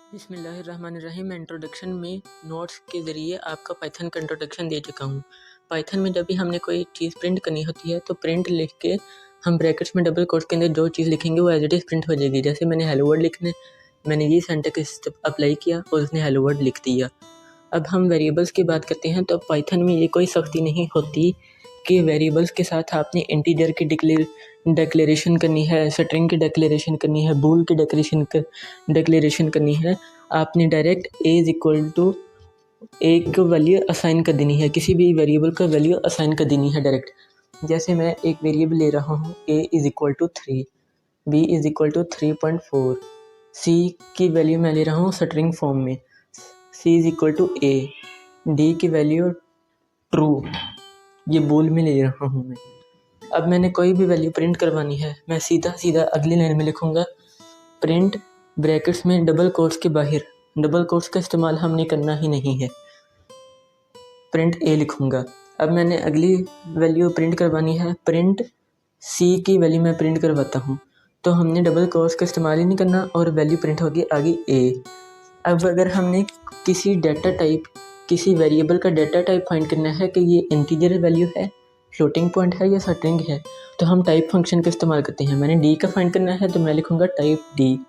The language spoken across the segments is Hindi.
बिस्मिल्लाहिर्रहमानिर्रहीम। मैं इंट्रोडक्शन में नोट्स के ज़रिए आपका पाइथन का इंट्रोडक्शन दे चुका हूँ। पाइथन में जब भी हमने कोई चीज़ प्रिंट करनी होती है तो प्रिंट लिख के हम ब्रैकेट्स में डबल कोट्स के अंदर जो चीज़ लिखेंगे वो एज इट इज़ प्रिंट हो जाएगी। जैसे मैंने हेलो वर्ल्ड लिखने मैंने ये सिंटैक्स अप्लाई किया और उसने हेलो वर्ल्ड लिख दिया। अब हम वेरिएबल्स की बात करते हैं तो पाइथन में ये कोई सख्ती नहीं होती कि वेरिएबल्स के साथ आपने इंटीजर की डिक्लेरेशन करनी है, स्ट्रिंग की डिक्लेरेशन करनी है, बूल की डिक्लेरेशन करनी है। आपने direct a is equal to एक वैल्यू असाइन कर देनी है, किसी भी वेरिएबल का वैल्यू असाइन कर देनी है डायरेक्ट। जैसे मैं एक वेरिएबल ले रहा हूँ ए is equal to 3, B is equal to 3.4, C की वैल्यू मैं ले रहा हूँ स्ट्रिंग फॉर्म में, C is equal to A, D की वैल्यू ट्रू, ये बूल में ले रहा हूँ मैं। अब मैंने कोई भी वैल्यू प्रिंट करवानी है, मैं सीधा अगली लाइन में लिखूँगा प्रिंट ब्रैकेट्स में डबल कोट्स के बाहर, डबल कोट्स का इस्तेमाल हमने करना ही नहीं है, प्रिंट ए लिखूँगा। अब मैंने अगली वैल्यू प्रिंट करवानी है, प्रिंट सी की वैल्यू मैं प्रिंट करवाता हूँ, तो हमने डबल कोट्स का इस्तेमाल ही नहीं करना और वैल्यू प्रिंट होगी आगे ए। अब अगर हमने किसी डाटा टाइप, किसी वेरिएबल का डाटा टाइप फाइंड करना है कि ये इंटीजर वैल्यू है, फ्लोटिंग पॉइंट है या स्ट्रिंग है, तो हम टाइप फंक्शन का इस्तेमाल करते हैं। मैंने डी का फाइंड करना है तो मैं लिखूँगा टाइप डी,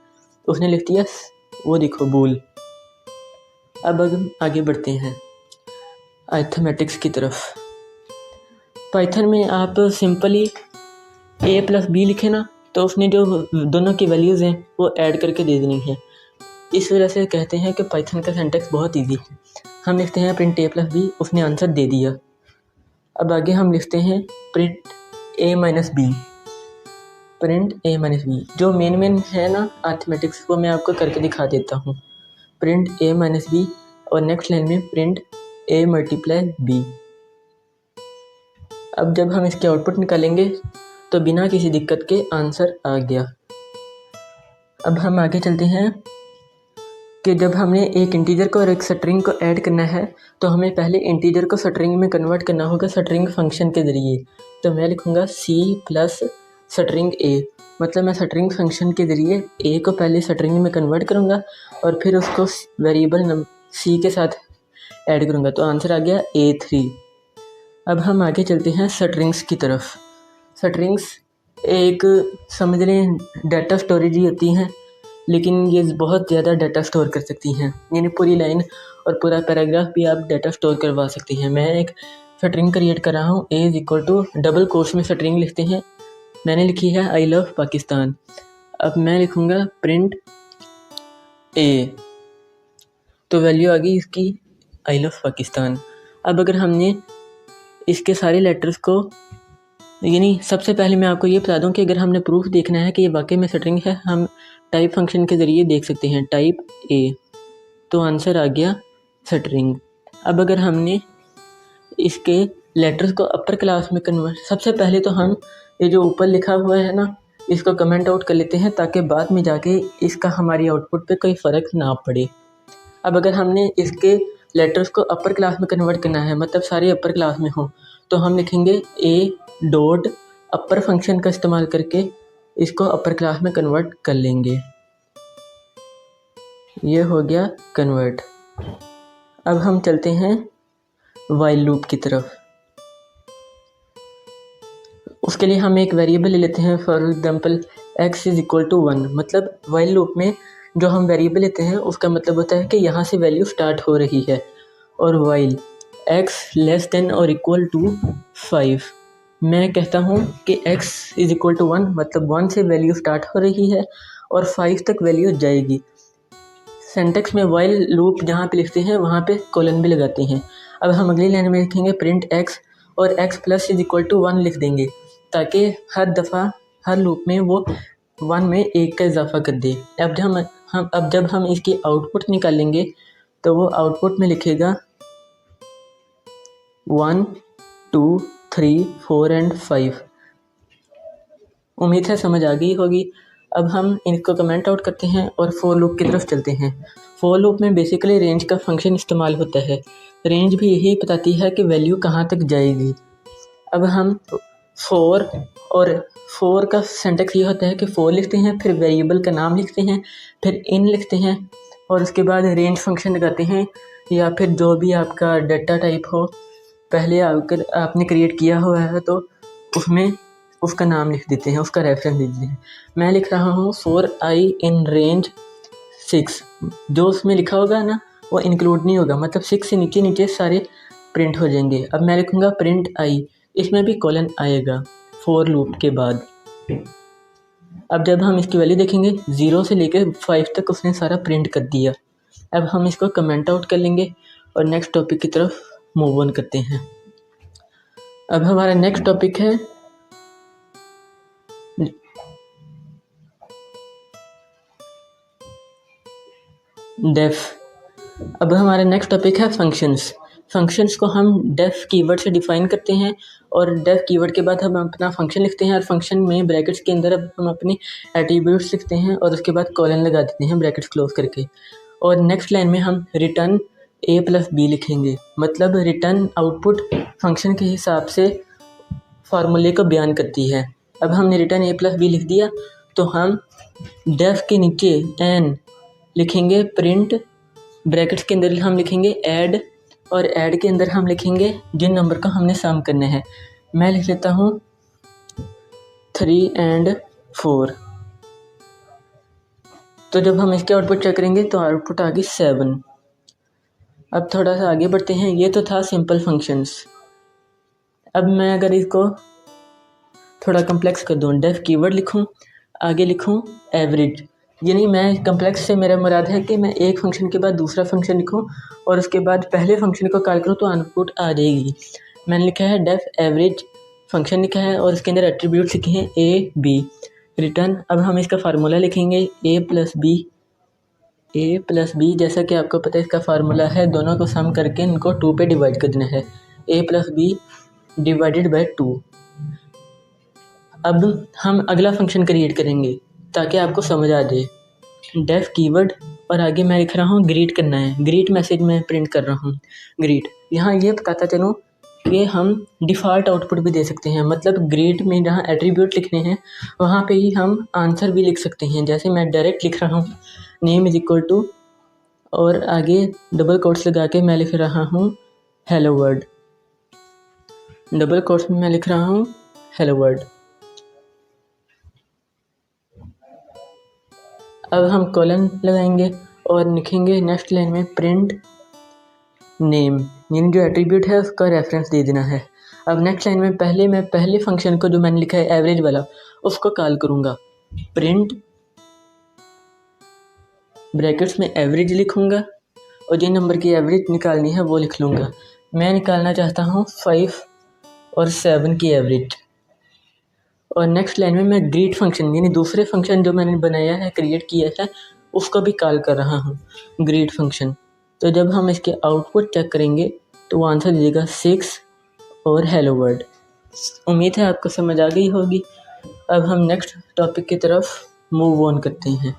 उसने लिख दिया वो देखो बूल। अब आगे बढ़ते हैं अरिथमेटिक्स की तरफ। पाइथन में आप सिंपली ए प्लस बी लिखे ना तो उसने जो दोनों की वैल्यूज़ हैं वो ऐड करके दे देनी है। इस वजह से कहते हैं कि पाइथन का सिंटैक्स बहुत इजी है। हम लिखते हैं प्रिंट ए प्लस बी, उसने आंसर दे दिया। अब आगे हम लिखते हैं प्रिंट ए माइनस बी, प्रिंट ए माइनस बी। जो मेन है ना अरिथमेटिक्स वो मैं आपको करके दिखा देता हूँ। प्रिंट ए माइनस बी और नेक्स्ट लाइन में प्रिंट ए मल्टीप्लाई बी। अब जब हम इसके आउटपुट निकालेंगे तो बिना किसी दिक्कत के आंसर आ गया। अब हम आगे चलते हैं कि जब हमने एक इंटीजर को और एक स्ट्रिंग को ऐड करना है तो हमें पहले इंटीजर को स्ट्रिंग में कन्वर्ट करना होगा स्ट्रिंग फंक्शन के ज़रिए। तो मैं लिखूँगा सी प्लस स्ट्रिंग ए, मतलब मैं स्ट्रिंग फंक्शन के ज़रिए ए को पहले स्ट्रिंग में कन्वर्ट करूँगा और फिर उसको वेरिएबल सी के साथ ऐड करूँगा, तो आंसर आ गया A3। अब हम आगे चलते हैं स्ट्रिंग्स की तरफ। स्ट्रिंग्स एक समझ लें डाटा स्टोरेज ही होती हैं, लेकिन ये बहुत ज़्यादा डाटा स्टोर कर सकती हैं, यानी पूरी लाइन और पूरा पैराग्राफ भी आप डाटा स्टोर करवा सकती हैं। मैं एक स्ट्रिंग क्रिएट कर रहा हूँ, ए is equal to double quotes में स्ट्रिंग लिखते हैं, मैंने लिखी है आई लव पाकिस्तान। अब मैं लिखूँगा प्रिंट ए, तो वैल्यू आ गई इसकी आई लव पाकिस्तान। अब अगर हमने इसके सारे लेटर्स को, यानी सबसे पहले मैं आपको ये बता दूं कि अगर हमने प्रूफ देखना है कि ये वाकई में स्ट्रिंग है, हम टाइप फंक्शन के ज़रिए देख सकते हैं, टाइप ए, तो आंसर आ गया स्ट्रिंग। अब अगर हमने इसके लेटर्स को अपर क्लास में कन्वर्ट, सबसे पहले तो हम ये जो ऊपर लिखा हुआ है ना इसको कमेंट आउट कर लेते हैं ताकि बाद में जाके इसका हमारी आउटपुट पे कोई फ़र्क ना पड़े। अब अगर हमने इसके लेटर्स को अपर क्लास में कन्वर्ट करना है, मतलब सारे अपर क्लास में हो, तो हम लिखेंगे ए डॉट अपर फंक्शन का इस्तेमाल करके इसको अपर क्लास में कन्वर्ट कर लेंगे। ये हो गया कन्वर्ट। अब हम चलते हैं वाइल लूप की तरफ। उसके लिए हम एक वेरिएबल ले लेते हैं, for example x is equal to 1, मतलब वाइल लूप में जो हम वेरिएबल लेते हैं उसका मतलब होता है कि यहाँ से वैल्यू स्टार्ट हो रही है। और वाइल x लेस देन और इक्वल टू 5, मैं कहता हूँ कि x इज़ इक्वल टू 1, मतलब 1 से वैल्यू स्टार्ट हो रही है और 5 तक वैल्यू जाएगी। सिंटैक्स में वाइल लूप जहाँ पे लिखते हैं वहाँ पे कोलन भी लगाते हैं। अब हम अगली लाइन में लिखेंगे प्रिंट x और x plus is equal to 1 लिख देंगे ताकि हर दफ़ा हर लूप में वो 1 में 1 का इजाफा कर दे। अब जब हम इसकी आउटपुट निकालेंगे तो वो आउटपुट में लिखेगा 1 2 3 4 एंड 5। उम्मीद है समझ आ गई होगी। अब हम इनको कमेंट आउट करते हैं और फॉर लूप की तरफ चलते हैं। फॉर लूप में बेसिकली रेंज का फंक्शन इस्तेमाल होता है। रेंज भी यही बताती है कि वैल्यू कहाँ तक जाएगी। अब हम फोर का सिंटैक्स ये होता है कि फोर लिखते हैं, फिर वेरिएबल का नाम लिखते हैं, फिर इन लिखते हैं और उसके बाद रेंज फंक्शन लगाते हैं, या फिर जो भी आपका डाटा टाइप हो पहले अगर आपने क्रिएट किया हुआ है तो उसमें उसका नाम लिख देते हैं, उसका रेफरेंस दे देते हैं। मैं लिख रहा हूँ फॉर आई इन रेंज 6, जो उसमें लिखा होगा ना वो इंक्लूड नहीं होगा, मतलब 6 से नीचे नीचे सारे प्रिंट हो जाएंगे। अब मैं लिखूँगा प्रिंट आई, इसमें भी कॉलन आएगा फॉर लूप के बाद। अब जब हम इसकी वैल्यू देखेंगे 0 से लेकर 5 तक उसने सारा प्रिंट कर दिया। अब हम इसको कमेंट आउट कर लेंगे और नेक्स्ट टॉपिक की तरफ मूव ऑन करते हैं। अब हमारा नेक्स्ट टॉपिक है डेफ। अब हमारा नेक्स्ट टॉपिक है फंक्शंस। फंक्शंस को हम डेफ कीवर्ड से डिफाइन करते हैं और डेफ कीवर्ड के बाद हम अपना फंक्शन लिखते हैं और फंक्शन में ब्रैकेट्स के अंदर अब हम अपने एट्रीब्यूट्स लिखते हैं और उसके बाद कॉलन लगा देते हैं ब्रैकेट्स क्लोज करके। और नेक्स्ट लाइन में हम रिटर्न a+b लिखेंगे, मतलब रिटर्न आउटपुट फंक्शन के हिसाब से फार्मूले को बयान करती है। अब हमने रिटर्न a+b लिख दिया तो हम डेफ के नीचे n लिखेंगे, प्रिंट ब्रैकेट्स के अंदर हम लिखेंगे ऐड, और ऐड के अंदर हम लिखेंगे जिन नंबर का हमने सम करना है। मैं लिख लेता हूँ 3 और 4। तो जब हम इसके आउटपुट चेक करेंगे तो आउटपुट आ गई 7। अब थोड़ा सा आगे बढ़ते हैं। ये तो था सिंपल फंक्शंस। अब मैं अगर इसको थोड़ा कम्प्लेक्स कर दूँ, डेफ कीवर्ड लिखूँ, आगे लिखूँ एवरेज, यानी मैं कम्प्लेक्स से मेरा मुराद है कि मैं एक फंक्शन के बाद दूसरा फंक्शन लिखूँ और उसके बाद पहले फंक्शन को कॉल करूँ तो आउटपुट आ जाएगी। मैंने लिखा है डेफ एवरेज फंक्शन लिखा है और इसके अंदर एट्रीब्यूट्स लिखे हैं ए बी रिटर्न। अब हम इसका फार्मूला लिखेंगे a+b, जैसा कि आपको पता है इसका फार्मूला है दोनों को सम करके इनको 2 पे डिवाइड कर देना है, a+b डिवाइडेड बाय 2। अब हम अगला फंक्शन क्रिएट करेंगे ताकि आपको समझ आ जाए। डेफ कीवर्ड और आगे मैं लिख रहा हूँ ग्रीट करना है, ग्रीट मैसेज में प्रिंट कर रहा हूँ ग्रीट। यहाँ ये बताता चलूँ कि हम डिफ़ॉल्ट आउटपुट भी दे सकते हैं, मतलब ग्रीट में जहाँ एट्रीब्यूट लिखने हैं वहाँ पे ही हम आंसर भी लिख सकते हैं। जैसे मैं डायरेक्ट लिख रहा हूँ नेम इज़ इक्वल टू और आगे डबल कोट्स लगा के मैं लिख रहा हूँ हेलो वर्ल्ड, डबल कोट्स में मैं लिख रहा हूँ हेलो वर्ल्ड। अब हम कॉलन लगाएंगे और लिखेंगे नेक्स्ट लाइन में प्रिंट नेम, यानी जो एट्रीब्यूट है उसका रेफरेंस दे देना है। अब नेक्स्ट लाइन में मैं पहले फंक्शन को जो मैंने लिखा है एवरेज वाला उसको कॉल करूँगा, प्रिंट ब्रैकेट्स में एवरेज लिखूँगा और जिन नंबर की एवरेज निकालनी है वो लिख लूँगा। मैं निकालना चाहता हूँ 5 और 7 की एवरेज। और नेक्स्ट लाइन में मैं ग्रीट फंक्शन यानी दूसरे फंक्शन जो मैंने बनाया है क्रिएट किया है उसको भी कॉल कर रहा हूँ ग्रीट फंक्शन। तो जब हम इसके आउटपुट चेक करेंगे तो वो आंसर दीजिएगा 6 और हेलो वर्ल्ड। उम्मीद है आपको समझ आ गई होगी। अब हम नेक्स्ट टॉपिक की तरफ मूव ऑन करते हैं।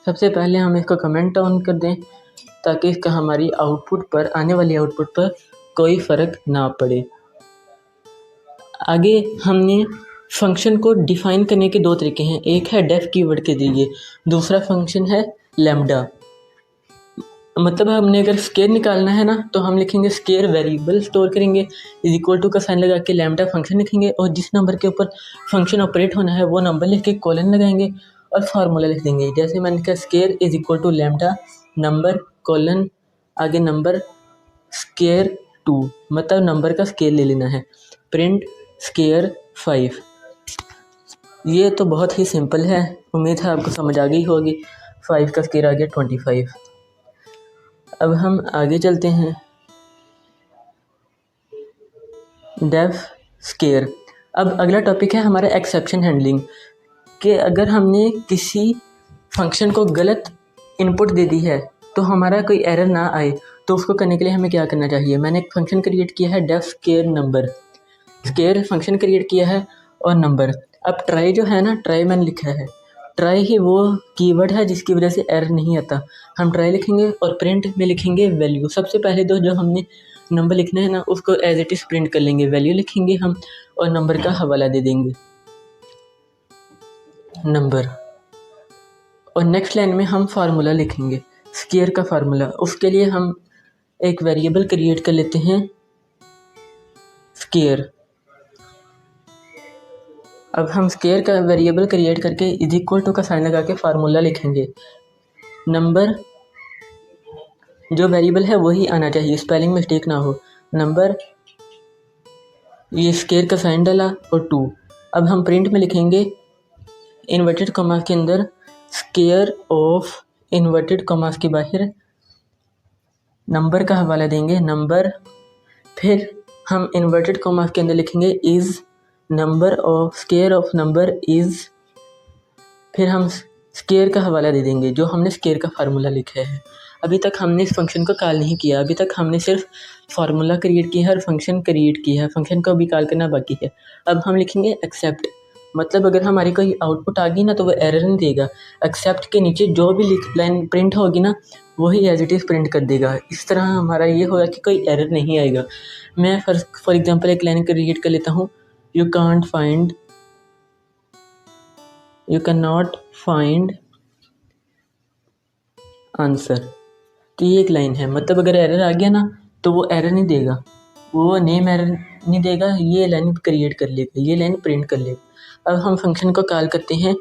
सबसे पहले हम इसको कमेंट ऑन कर दें ताकि इसका हमारी आउटपुट पर आने वाली आउटपुट पर कोई फ़र्क ना पड़े। आगे हमने फंक्शन को डिफ़ाइन करने के 2 तरीके हैं, एक है डेफ कीवर्ड के जरिए, दूसरा फंक्शन है लैम्डा। मतलब हमने अगर स्केयर निकालना है ना तो हम लिखेंगे स्केयर वेरिएबल स्टोर करेंगे इज इक्वल टू का साइन लगा के लैम्डा फंक्शन लिखेंगे और जिस नंबर के ऊपर फंक्शन ऑपरेट होना है वो नंबर लिख के कॉलन लगाएंगे और फार्मूला लिख देंगे। जैसे मैंने लिखा square is equal to lambda number colon आगे नंबर स्केयर 2, मतलब नंबर का स्केयर ले लेना है, प्रिंट स्केयर 5। ये तो बहुत ही सिंपल है, उम्मीद है आपको समझ आ गई होगी। 5 का स्केयर आ गया 25। अब हम आगे चलते हैं डेफ स्केयर। अब अगला टॉपिक है हमारा एक्सेप्शन हैंडलिंग, कि अगर हमने किसी फंक्शन को गलत इनपुट दे दी है तो हमारा कोई एरर ना आए तो उसको करने के लिए हमें क्या करना चाहिए। मैंने एक फंक्शन क्रिएट किया है def square number, square function create किया है और नंबर। अब ट्राई जो है ना, ट्राई मैंने लिखा है, ट्राई ही वो कीवर्ड है जिसकी वजह से एरर नहीं आता। हम ट्राई लिखेंगे और प्रिंट में लिखेंगे वैल्यू। सबसे पहले जो हमने नंबर लिखना है ना उसको एज इट इज़ प्रिंट कर लेंगे, वैल्यू लिखेंगे हम और नंबर का हवाला दे देंगे नंबर। और नेक्स्ट लाइन में हम फार्मूला लिखेंगे स्केयर का फार्मूला, उसके लिए हम एक वेरिएबल क्रिएट कर लेते हैं स्केयर। अब हम स्केयर का वेरिएबल क्रिएट करके इज इक्वल टू का साइन लगा के फार्मूला लिखेंगे। नंबर जो वेरिएबल है वही आना चाहिए, स्पेलिंग मिस्टेक ना हो। नंबर, ये स्केयर का साइन डाला और 2। अब हम प्रिंट में लिखेंगे इन्वर्टेड कॉमास के अंदर स्केयर ऑफ इन्वर्टेड कॉमास के बाहर नंबर का हवाला देंगे नंबर, फिर हम इन्वर्टेड कॉमास के अंदर लिखेंगे is number of square of number is, फिर हम स्केयर का हवाला दे देंगे जो हमने स्केयर का फार्मूला लिखा है। अभी तक हमने इस फंक्शन को कॉल नहीं किया, अभी तक हमने सिर्फ फार्मूला क्रिएट किया है और फंक्शन क्रिएट किया है, फंक्शन को अभी कॉल करना बाकी है। अब हम लिखेंगे एक्सेप्ट, मतलब अगर हमारी कोई आउटपुट आ गई ना तो वो एरर नहीं देगा। एक्सेप्ट के नीचे जो भी लाइन प्रिंट होगी ना वही एज इट इज़ प्रिंट कर देगा। इस तरह हमारा ये होगा कि कोई एरर नहीं आएगा। मैं फॉर एग्जांपल एक लाइन क्रिएट कर लेता हूँ, you can not find answer. तो ये एक लाइन है, मतलब अगर एरर आ गया ना तो वो एरर नहीं देगा, वो नेम एरर नहीं देगा, ये लाइन क्रिएट कर लेगा, ये लाइन प्रिंट कर लेगा। अब हम फंक्शन को कॉल करते हैं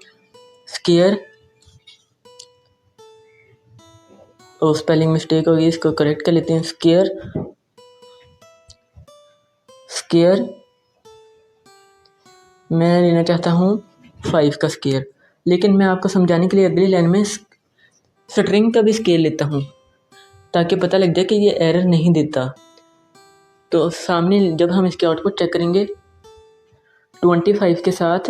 स्केयर, और स्पेलिंग मिस्टेक हो गई, इसको करेक्ट कर लेते हैं। स्केयर मैं लेना चाहता हूँ 5 का स्केयर, लेकिन मैं आपको समझाने के लिए अगली लाइन में स्ट्रिंग का भी स्केयर लेता हूँ ताकि पता लग जाए कि ये एरर नहीं देता। तो सामने जब हम इसके आउटपुट चेक करेंगे 25 के साथ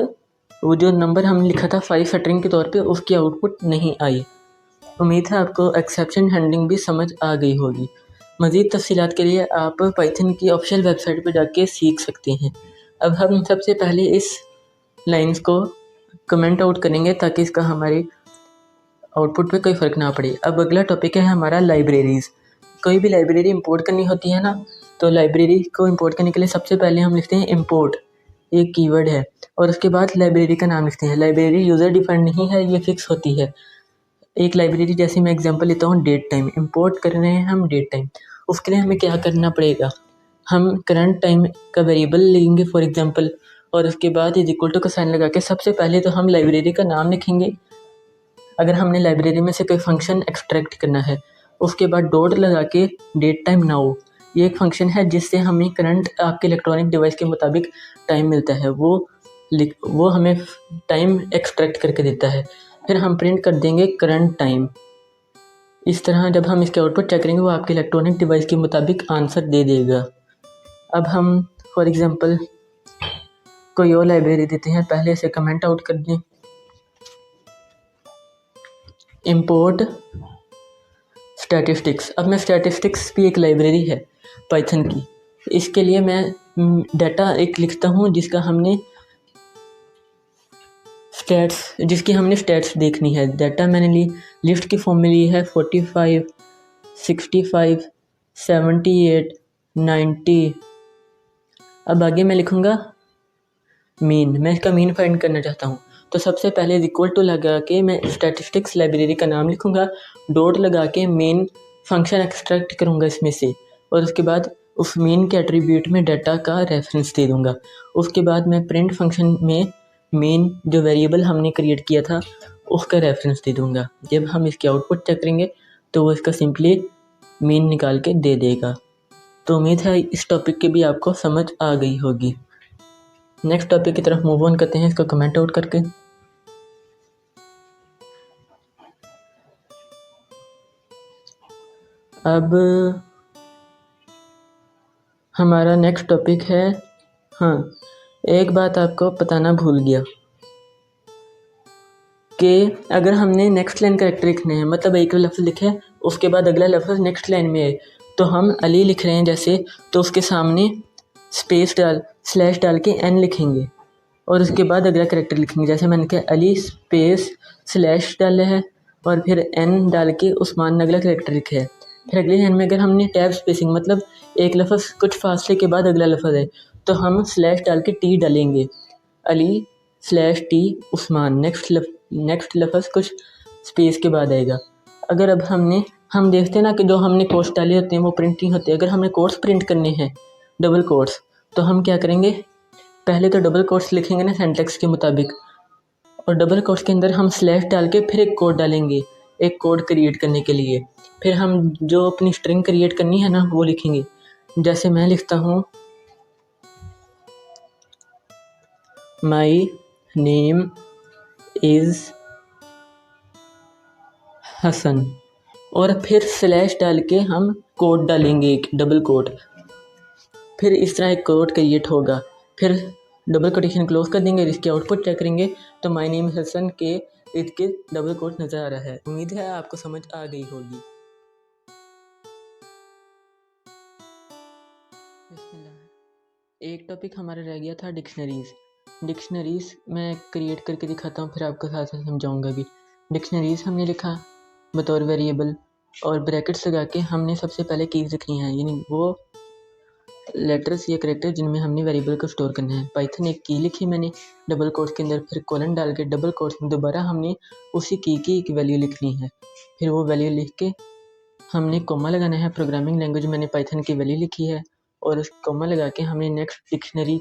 वो जो नंबर हमने लिखा था 5 स्ट्रिंग के तौर पे, उसकी आउटपुट नहीं आई। उम्मीद है आपको एक्सेप्शन हैंडलिंग भी समझ आ गई होगी। मज़ीद तफसीलात के लिए आप पाइथन की ऑफिशियल वेबसाइट पर जाके सीख सकते हैं। अब हम सबसे पहले इस लाइंस को कमेंट आउट करेंगे ताकि इसका हमारे आउटपुट पे कोई फ़र्क ना पड़े। अब अगला टॉपिक है हमारा लाइब्रेरीज़। कोई भी लाइब्रेरी इंपोर्ट करनी होती है ना, तो लाइब्रेरी को इंपोर्ट करने के लिए सबसे पहले हम लिखते हैं इंपोर्ट, एक कीवर्ड है, और उसके बाद लाइब्रेरी का नाम लिखते हैं। लाइब्रेरी यूज़र डिफाइंड नहीं है, ये फिक्स होती है। एक लाइब्रेरी जैसे मैं एग्जांपल लेता हूँ डेट टाइम, इंपोर्ट कर रहे हैं हम डेट टाइम। उसके लिए हमें क्या करना पड़ेगा, हम करंट टाइम का वेरिएबल लेंगे फॉर एग्जांपल, और उसके बाद इज इक्वल टू का साइन लगा के सबसे पहले तो हम लाइब्रेरी का नाम लिखेंगे। अगर हमने लाइब्रेरी में से कोई फंक्शन एक्सट्रैक्ट करना है, उसके बाद डॉट लगा के डेट टाइम नाउ, ये एक फंक्शन है जिससे हमें करंट आपके इलेक्ट्रॉनिक डिवाइस के मुताबिक टाइम मिलता है, वो हमें टाइम एक्सट्रैक्ट करके देता है। फिर हम प्रिंट कर देंगे करंट टाइम। इस तरह जब हम इसके आउटपुट चेक करेंगे वो आपके इलेक्ट्रॉनिक डिवाइस के मुताबिक आंसर दे देगा। अब हम फॉर एग्जांपल कोई और लाइब्रेरी देते हैं, पहले से कमेंट आउट कर दें, इंपोर्ट स्टैटिस्टिक्स। अब मैं स्टैटिस्टिक्स भी एक लाइब्रेरी है पाइथन की, इसके लिए मैं डाटा एक लिखता हूँ जिसकी हमने स्टैट्स देखनी है। डाटा मैंने लिस्ट की फॉर्म में ली है 45, 65, 78, 90। अब आगे मैं लिखूँगा मीन, मैं इसका मीन फाइंड करना चाहता हूँ। तो सबसे पहले इक्वल टू लगा के मैं स्टैटिस्टिक्स लाइब्रेरी का नाम लिखूँगा, डॉट लगा के मेन फंक्शन एक्सट्रैक्ट करूँगा इसमें से, और उसके बाद उस मेन के एट्रीब्यूट में डाटा का रेफरेंस दे दूँगा। उसके बाद मैं प्रिंट फंक्शन में मेन जो वेरिएबल हमने क्रिएट किया था उसका रेफरेंस दे दूँगा। जब हम इसके आउटपुट चेक करेंगे तो वो इसका सिंपली मेन निकाल के दे देगा। तो उम्मीद है इस टॉपिक की भी आपको समझ आ गई होगी। नेक्स्ट टॉपिक की तरफ मूव ऑन करते हैं इसका कमेंट आउट करके। अब हमारा नेक्स्ट टॉपिक है, हाँ एक बात आपको बताना भूल गया कि अगर हमने नेक्स्ट लाइन करेक्टर लिखने हैं, मतलब एक लफ्ज़ लिखे उसके बाद अगला लफ्ज़ नेक्स्ट लाइन में है, तो हम अली लिख रहे हैं जैसे, तो उसके सामने स्लैश डाल के एन लिखेंगे और उसके बाद अगला करेक्टर लिखेंगे। जैसे मैंने कहा अली स्पेस स्लैश डाला है और फिर एन डाल के उस्मान ने अगला करेक्टर लिखा है। फिर अगले लाइन में अगर हमने टैब स्पेसिंग, मतलब एक लफ्ज़ कुछ फासले के बाद अगला लफ्ज़ है, तो हम स्लैश डाल के टी डालेंगे, Ali slash T Usman, next लफ्ज़ कुछ स्पेस के बाद आएगा। अगर अब हम देखते हैं ना कि जो हमने कोट्स डाले होते हैं वो प्रिंट नहीं होते। अगर हमें कोट्स प्रिंट करने हैं डबल कोट्स, तो हम क्या करेंगे, पहले तो डबल कोट्स लिखेंगे ना सिंटैक्स के मुताबिक, और डबल कोट्स के अंदर हम स्लैश डाल के फिर एक कोड डालेंगे एक कोड क्रिएट करने के लिए। फिर हम जो अपनी स्ट्रिंग क्रिएट करनी है ना वो लिखेंगे। जैसे मैं लिखता हूँ माई नेम इज़ हसन, और फिर स्लैश डाल के हम कोड डालेंगे एक डबल कोट। फिर इस तरह एक कोड क्रिएट होगा। फिर डबल कोटेशन क्लोज कर देंगे। इसकी आउटपुट चेक करेंगे तो माय नेम हसन के इर्द गिर्द डबल कोट नज़र आ रहा है। उम्मीद है आपको समझ आ गई होगी। एक टॉपिक हमारा रह गया था डिक्शनरीज़ मैं क्रिएट करके दिखाता हूँ, फिर आपको साथ साथ समझाऊँगा भी। डिक्शनरीज़ हमने लिखा बतौर वेरिएबल, और ब्रैकेट्स लगा के हमने सबसे पहले कीज़ लिखनी है, यानी वो लेटर्स या कैरेक्टर जिनमें हमने वेरिएबल को स्टोर करना है। पाइथन एक की लिखी मैंने डबल कोट्स के अंदर, फिर कोलन डाल के डबल कोट्स में दोबारा हमने उसी की एक वैल्यू लिखनी है। फिर वो वैल्यू लिख के हमने कोमा लगाना है। प्रोग्रामिंग लैंग्वेज मैंने पाइथन की वैल्यू लिखी है, और उस कोमा लगा के हमने नेक्स्ट डिक्शनरी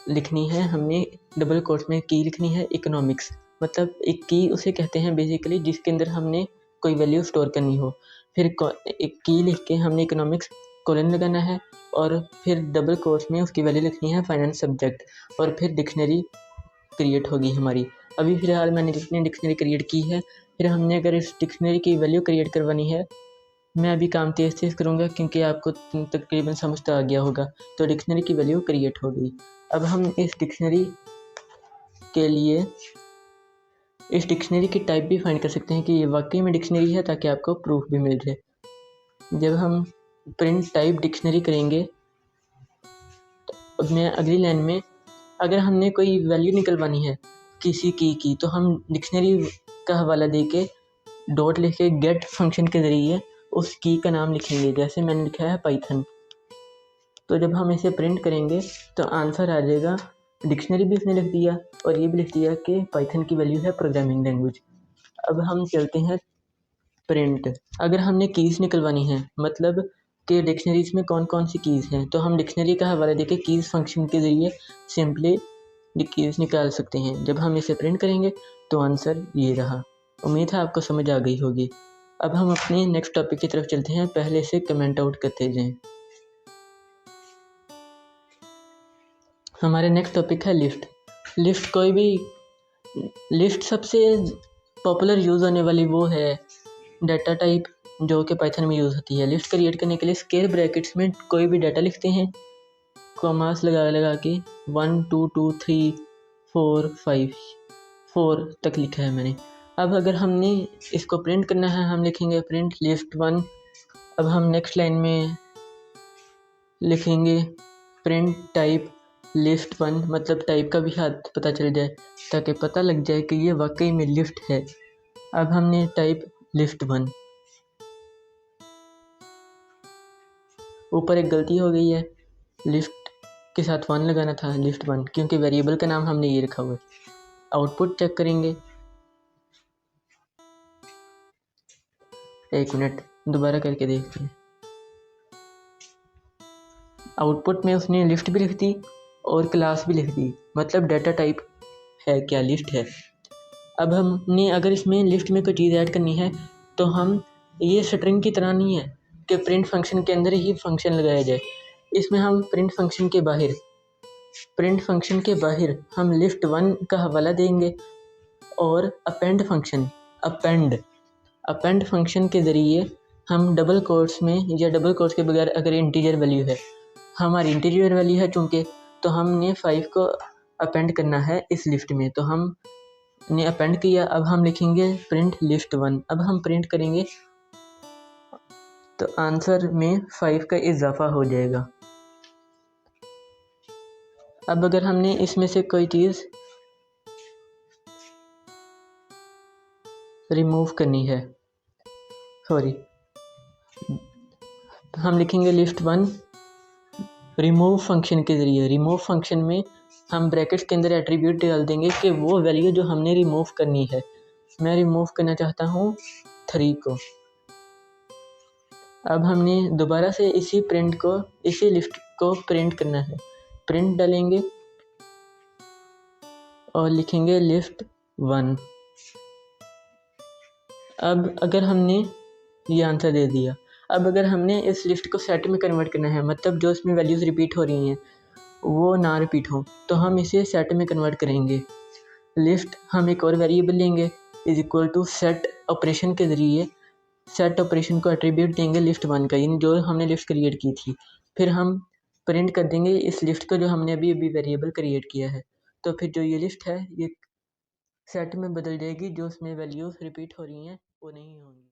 लिखनी है। हमने डबल कोट्स में की लिखनी है इकोनॉमिक्स, मतलब एक की उसे कहते हैं बेसिकली जिसके अंदर हमने कोई वैल्यू स्टोर करनी हो। फिर एक की लिख के हमने इकोनॉमिक्स कोलन लगाना है, और फिर डबल कोट्स में उसकी वैल्यू लिखनी है फाइनेंस सब्जेक्ट, और फिर डिक्शनरी क्रिएट होगी हमारी। अभी फ़िलहाल मैंने जितनी डिक्शनरी क्रिएट की है, फिर हमने अगर इस डिक्शनरी की वैल्यू क्रिएट करवानी है, मैं अभी काम तेज़ करूँगा क्योंकि आपको तकरीबन समझ तो आ गया होगा। तो डिक्शनरी की वैल्यू क्रिएट हो गई। अब हम इस डिक्शनरी के लिए इस डिक्शनरी की टाइप भी फाइंड कर सकते हैं कि ये वाकई में डिक्शनरी है, ताकि आपको प्रूफ भी मिल जाए। जब हम प्रिंट टाइप डिक्शनरी करेंगे, अब मैं अगली लाइन में अगर हमने कोई वैल्यू निकलवानी है किसी की तो हम डिक्शनरी का हवाला दे के डॉट लिख के गेट फंक्शन के ज़रिए उस की का नाम लिखेंगे। जैसे मैंने लिखा है पाइथन, तो जब हम इसे प्रिंट करेंगे तो आंसर आ जाएगा। डिक्शनरी भी उसने लिख दिया और ये भी लिख दिया कि पाइथन की वैल्यू है प्रोग्रामिंग लैंग्वेज। अब हम चलते हैं प्रिंट। अगर हमने कीज़ निकलवानी है, मतलब कि डिक्शनरीज़ में कौन कौन सी कीज़ हैं, तो हम डिक्शनरी का हवाला देके कीज़ फंक्शन के ज़रिए सिंपली कीज़ निकाल सकते हैं। जब हम इसे प्रिंट करेंगे तो आंसर ये रहा। उम्मीद है आपको समझ आ गई होगी। अब हम अपने नेक्स्ट टॉपिक की तरफ चलते हैं। पहले से कमेंट आउट करते जाएं। हमारे नेक्स्ट टॉपिक है लिस्ट। कोई भी लिस्ट सबसे पॉपुलर यूज़ होने वाली वो है डाटा टाइप जो कि पाइथन में यूज़ होती है। लिस्ट क्रिएट करने के लिए स्क्वायर ब्रैकेट्स में कोई भी डाटा लिखते हैं, कॉमास लगा के 1 2 2 3 4 5 4 तक लिखा है मैंने। अब अगर हमने इसको प्रिंट करना है, हम लिखेंगे प्रिंट लिस्ट 1। अब हम नेक्स्ट लाइन में लिखेंगे प्रिंट टाइप लिस्ट 1, मतलब टाइप का भी हाथ पता चल जाए ताकि पता लग जाए कि ये वाकई में लिस्ट है। अब हमने टाइप लिस्ट 1, ऊपर एक गलती हो गई है, लिस्ट के साथ 1 लगाना था, लिस्ट 1, क्योंकि वेरिएबल का नाम हमने ये रखा हुआ है। आउटपुट चेक करेंगे, एक मिनट दोबारा करके देखते हैं। आउटपुट में उसने लिस्ट भी लिख दी और क्लास भी लिख दी, मतलब डाटा टाइप है क्या, लिस्ट है। अब हमने अगर इसमें लिस्ट में कोई चीज़ ऐड करनी है तो हम ये स्ट्रिंग की तरह नहीं है कि प्रिंट फंक्शन के अंदर ही फंक्शन लगाया जाए। इसमें हम प्रिंट फंक्शन के बाहर हम लिस्ट 1 का हवाला देंगे, और अपेंड फंक्शन के ज़रिए हम डबल कोट्स में या डबल कोट्स के बगैर अगर इंटीजर वैल्यू है, हमारी इंटीजर वैल्यू है चूँकि, तो हमने 5 को अपेंड करना है इस लिस्ट में, तो हमने अपेंड किया। अब हम लिखेंगे प्रिंट लिस्ट 1। अब हम प्रिंट करेंगे तो आंसर में 5 का इजाफा हो जाएगा। अब अगर हमने इसमें से कोई चीज़ रिमूव करनी है, हम लिखेंगे लिस्ट 1 रिमूव फंक्शन के ज़रिए। रिमूव फंक्शन में हम ब्रैकेट्स के अंदर एट्रीब्यूट डाल देंगे कि वो वैल्यू जो हमने रिमूव करनी है, मैं रिमूव करना चाहता हूँ 3 को। अब हमने दोबारा से इसी लिस्ट को प्रिंट करना है। प्रिंट डालेंगे और लिखेंगे लिस्ट 1। अब अगर हमने ये आंसर दे दिया, अब अगर हमने इस लिस्ट को सेट में कन्वर्ट करना है, मतलब जो इसमें वैल्यूज़ रिपीट हो रही हैं वो ना रिपीट हो, तो हम इसे सेट में कन्वर्ट करेंगे। लिस्ट हम एक और वेरिएबल लेंगे is equal to set operation के ज़रिए सेट ऑपरेशन को एट्रीब्यूट देंगे लिस्ट 1 का, यानी जो हमने लिस्ट क्रिएट की थी। फिर हम प्रिंट कर देंगे इस लिस्ट को जो हमने अभी वेरिएबल क्रिएट किया है। तो फिर जो ये लिस्ट है ये सेट में बदल जाएगी, जो उसमें वैल्यूज़ रिपीट हो रही हैं वो नहीं होंगी।